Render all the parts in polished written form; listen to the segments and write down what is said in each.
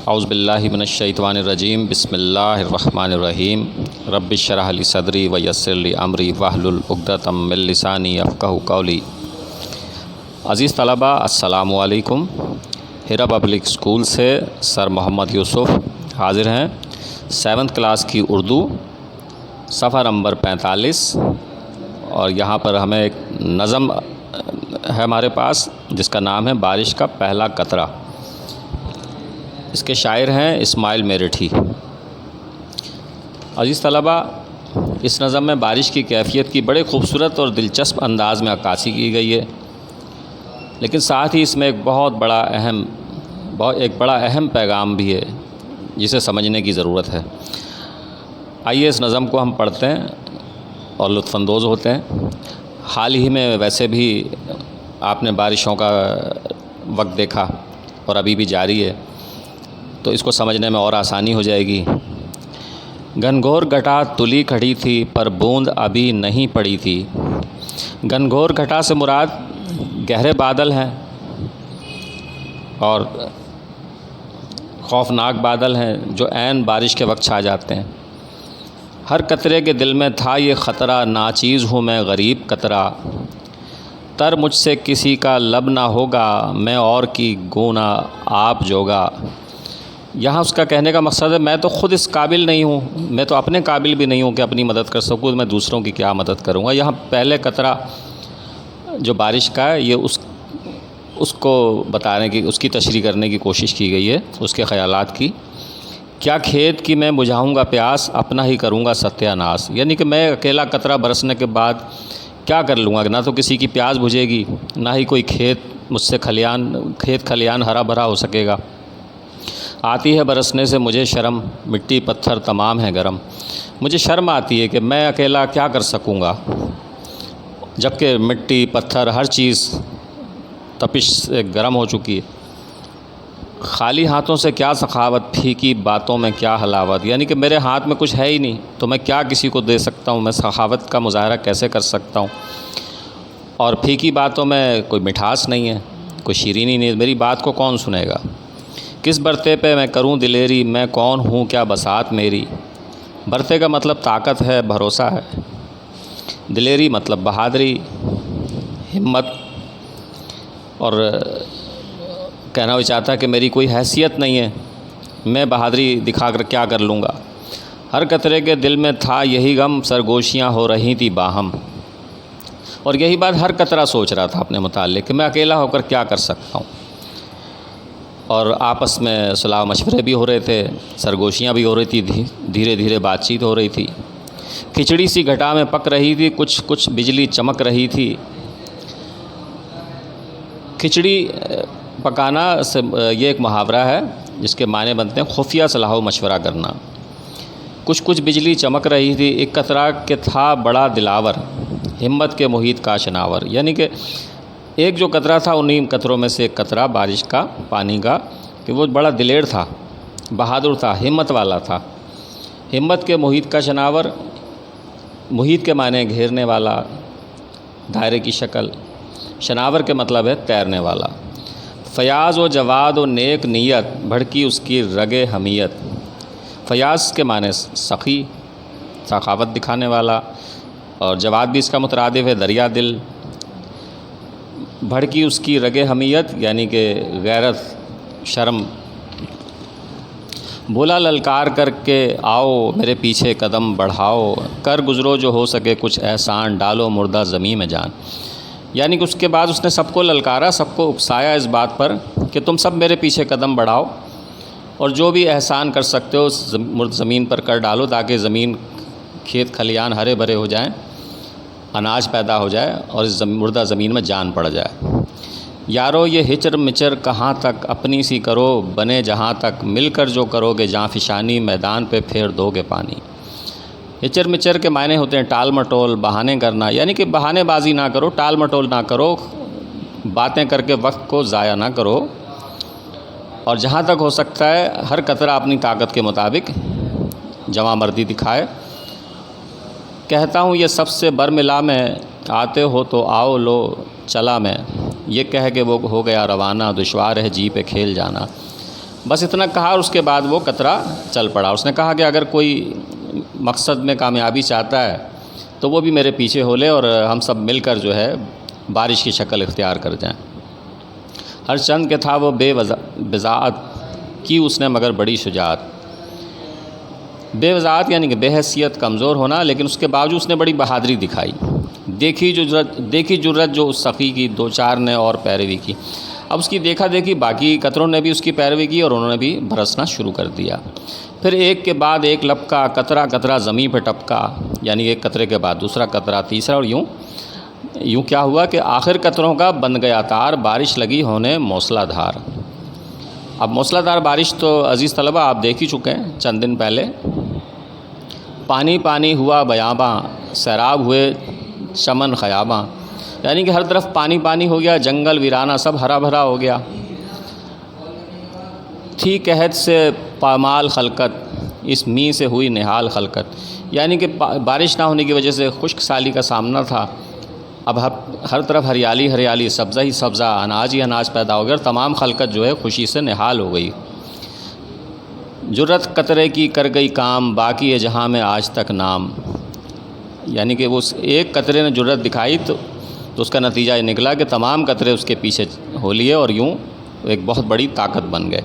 اعوذ باللہ من الشیطان الرجیم بسم اللہ الرحمن الرحیم رب اشرح لی صدری ویسر لی امری واحلل عقدۃ من لسانی یفقہوا قولی۔ عزیز طلباء السلام علیکم۔ ہیرا پبلک اسکول سے سر محمد یوسف حاضر ہیں 7th کلاس کی اردو صفحہ نمبر 45، اور یہاں پر ہمیں ایک نظم ہے ہمارے پاس جس کا نام ہے بارش کا پہلا قطرہ۔ اس کے شاعر ہیں اسماعیل میرٹھی۔ عزیز طلباء، اس نظم میں بارش کی کیفیت کی بڑے خوبصورت اور دلچسپ انداز میں عکاسی کی گئی ہے، لیکن ساتھ ہی اس میں ایک بڑا اہم پیغام بھی ہے جسے سمجھنے کی ضرورت ہے۔ آئیے اس نظم کو ہم پڑھتے ہیں اور لطف اندوز ہوتے ہیں۔ حال ہی میں ویسے بھی آپ نے بارشوں کا وقت دیکھا اور ابھی بھی جاری ہے، تو اس کو سمجھنے میں اور آسانی ہو جائے گی۔ گھنگھور گھٹا تلی کھڑی تھی پر بوند ابھی نہیں پڑی تھی۔ گھنگھور گھٹا سے مراد گہرے بادل ہیں اور خوفناک بادل ہیں جو عین بارش کے وقت چھا جاتے ہیں۔ ہر قطرے کے دل میں تھا یہ خطرہ، ناچیز ہوں میں غریب قطرہ۔ تر مجھ سے کسی کا لب نہ ہوگا، میں اور کی گونا آپ جوگا۔ یہاں اس کا کہنے کا مقصد ہے میں تو خود اس قابل نہیں ہوں، میں تو اپنے قابل بھی نہیں ہوں کہ اپنی مدد کر سکوں، میں دوسروں کی کیا مدد کروں گا۔ یہاں پہلے قطرہ جو بارش کا ہے یہ اس کو بتانے کی، اس کی تشریح کرنے کی کوشش کی گئی ہے، اس کے خیالات کی۔ کیا کھیت کی میں بجھاؤں گا پیاس، اپنا ہی کروں گا ستیہ ناس۔ یعنی کہ میں اکیلا قطرہ برسنے کے بعد کیا کر لوں گا، نہ تو کسی کی پیاس بجھے گی، نہ ہی کوئی کھیت مجھ سے کھیت کھلیان ہرا بھرا ہو سکے گا۔ آتی ہے برسنے سے مجھے شرم، مٹی پتھر تمام ہے گرم۔ مجھے شرم آتی ہے کہ میں اکیلا کیا کر سکوں گا، جبکہ مٹی پتھر ہر چیز تپش سے گرم ہو چکی ہے۔ خالی ہاتھوں سے کیا سخاوت، پھیکی باتوں میں کیا حلاوت۔ یعنی کہ میرے ہاتھ میں کچھ ہے ہی نہیں تو میں کیا کسی کو دے سکتا ہوں، میں سخاوت کا مظاہرہ کیسے کر سکتا ہوں۔ اور پھیکی باتوں میں کوئی مٹھاس نہیں ہے، کوئی شیرینی نہیں ہے، میری بات کو کون سنے گا۔ کس برتے پہ میں کروں دلیری، میں کون ہوں کیا بساط میری۔ برتے کا مطلب طاقت ہے، بھروسہ ہے۔ دلیری مطلب بہادری، ہمت، اور کہنا بھی چاہتا ہے کہ میری کوئی حیثیت نہیں ہے، میں بہادری دکھا کر کیا کر لوں گا۔ ہر قطرے کے دل میں تھا یہی غم، سرگوشیاں ہو رہی تھی باہم۔ اور یہی بات ہر قطرہ سوچ رہا تھا اپنے متعلق کہ میں اکیلا ہو کر کیا کر سکتا ہوں۔ اور آپس میں صلاح مشورے بھی ہو رہے تھے، سرگوشیاں بھی ہو رہی تھی، دھیرے دھیرے بات چیت ہو رہی تھی۔ کھچڑی سی گھٹا میں پک رہی تھی، کچھ بجلی چمک رہی تھی۔ کھچڑی پکانا سے یہ ایک محاورہ ہے جس کے معنی بنتے ہیں خفیہ صلاح و مشورہ کرنا۔ کچھ بجلی چمک رہی تھی، ایک قطرہ کہ تھا بڑا دلاور، ہمت کے محیط کا شناور۔ یعنی کہ ایک جو قطرہ تھا انہی قطروں میں سے ایک قطرہ بارش کا پانی کا، کہ وہ بڑا دلیر تھا، بہادر تھا، ہمت والا تھا۔ ہمت کے محیط کا شناور، محیط کے معنی گھیرنے والا، دائرے کی شکل۔ شناور کے مطلب ہے تیرنے والا۔ فیاض و جواد و نیک نیت، بھڑکی اس کی رگ حمیت۔ فیاض کے معنی سخی، سخاوت دکھانے والا، اور جواد بھی اس کا مترادف ہے، دریا دل۔ بھڑکی اس کی رگ حمیت یعنی کہ غیرت، شرم۔ بولا للکار کر کے آؤ، میرے پیچھے قدم بڑھاؤ، کر گزرو جو ہو سکے کچھ احسان، ڈالو مردہ زمین میں جان۔ یعنی کہ اس کے بعد اس نے سب کو للکارا، سب کو اکسایا اس بات پر کہ تم سب میرے پیچھے قدم بڑھاؤ اور جو بھی احسان کر سکتے ہو مرد زمین پر کر ڈالو، تاکہ زمین، کھیت کھلیان ہرے بھرے ہو جائیں، اناج پیدا ہو جائے اور اس مردہ زمین میں جان پڑ جائے۔ یارو یہ ہچر مچر کہاں تک، اپنی سی کرو بنے جہاں تک، مل کر جو کرو گے جاں فشانی، میدان پہ پھیر دو گے پانی۔ ہچر مچر کے معنی ہوتے ہیں ٹال مٹول، بہانے کرنا۔ یعنی کہ بہانے بازی نہ کرو، ٹال مٹول نہ کرو، باتیں کر کے وقت کو ضائع نہ کرو، اور جہاں تک ہو سکتا ہے ہر قطرہ اپنی طاقت کے مطابق جواں مردی دکھائے۔ کہتا ہوں یہ سب سے برملا میں، آتے ہو تو آؤ لو چلا میں۔ یہ کہہ کے وہ ہو گیا روانہ، دشوار ہے جی پہ کھیل جانا۔ بس اتنا کہا اور اس کے بعد وہ قطرہ چل پڑا۔ اس نے کہا کہ اگر کوئی مقصد میں کامیابی چاہتا ہے تو وہ بھی میرے پیچھے ہو لے اور ہم سب مل کر جو ہے بارش کی شکل اختیار کر جائیں۔ ہر چند کہ تھا وہ بضاعت کی اس نے مگر بڑی شجاعت۔ بے وضاحت یعنی کہ بے حیثیت، کمزور ہونا، لیکن اس کے باوجود اس نے بڑی بہادری دکھائی۔ دیکھی جرت جو اس سخی کی، دو چار نے اور پیروی کی۔ اب اس کی دیکھا دیکھی باقی قطروں نے بھی اس کی پیروی کی اور انہوں نے بھی برسنا شروع کر دیا۔ پھر ایک کے بعد ایک لپکا، قطرہ قطرہ زمین پہ ٹپکا، یعنی ایک قطرے کے بعد دوسرا قطرہ، تیسرا، اور یوں کیا ہوا کہ آخر قطروں کا بن گیا تار، بارش لگی ہونے موسلا دھار۔ اب موسلا دھار بارش تو عزیز طلبہ آپ دیکھ ہی چکے ہیں چند دن پہلے۔ پانی پانی ہوا بیاباں، سیراب ہوئے چمن خیاباں، یعنی کہ ہر طرف پانی پانی ہو گیا، جنگل ویرانہ سب ہرا بھرا ہو گیا۔ تھی قحط سے پامال خلقت، اس می سے ہوئی نہال خلقت، یعنی کہ بارش نہ ہونے کی وجہ سے خشک سالی کا سامنا تھا۔ اب ہر طرف ہریالی ہریالی، سبزہ ہی سبزہ، اناج ہی اناج پیدا ہو گیا، اور تمام خلقت جو ہے خوشی سے نہال ہو گئی۔ جرت قطرے کی کر گئی کام، باقی ہے جہاں میں آج تک نام، یعنی کہ اس ایک قطرے نے جرت دکھائی تو اس کا نتیجہ یہ نکلا کہ تمام قطرے اس کے پیچھے ہو لیے اور یوں ایک بہت بڑی طاقت بن گئے۔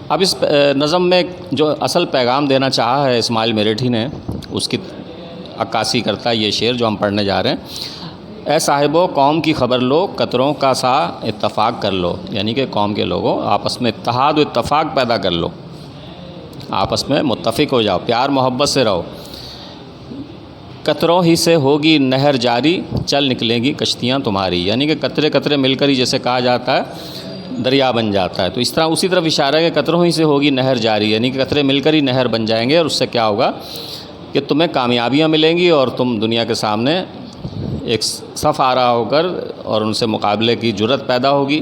اب اس نظم میں جو اصل پیغام دینا چاہا ہے اسماعیل میرٹھی نے، اس کی عکاسی کرتا ہے یہ شعر جو ہم پڑھنے جا رہے ہیں۔ اے صاحبو قوم کی خبر لو، قطروں کا سا اتفاق کر لو، یعنی کہ قوم کے لوگوں آپس میں اتحاد و اتفاق پیدا کر لو، آپس میں متفق ہو جاؤ، پیار محبت سے رہو۔ قطروں ہی سے ہوگی نہر جاری، چل نکلیں گی کشتیاں تمہاری، یعنی کہ قطرے قطرے مل کر ہی جیسے کہا جاتا ہے دریا بن جاتا ہے، تو اس طرح اسی طرف اشارہ ہے کہ قطروں ہی سے ہوگی نہر جاری، یعنی کہ قطرے مل کر ہی نہر بن جائیں گے، اور اس سے کیا ہوگا کہ تمہیں کامیابیاں ملیں گی اور تم دنیا کے سامنے ایک صف آ رہا ہو کر اور ان سے مقابلے کی جرت پیدا ہوگی۔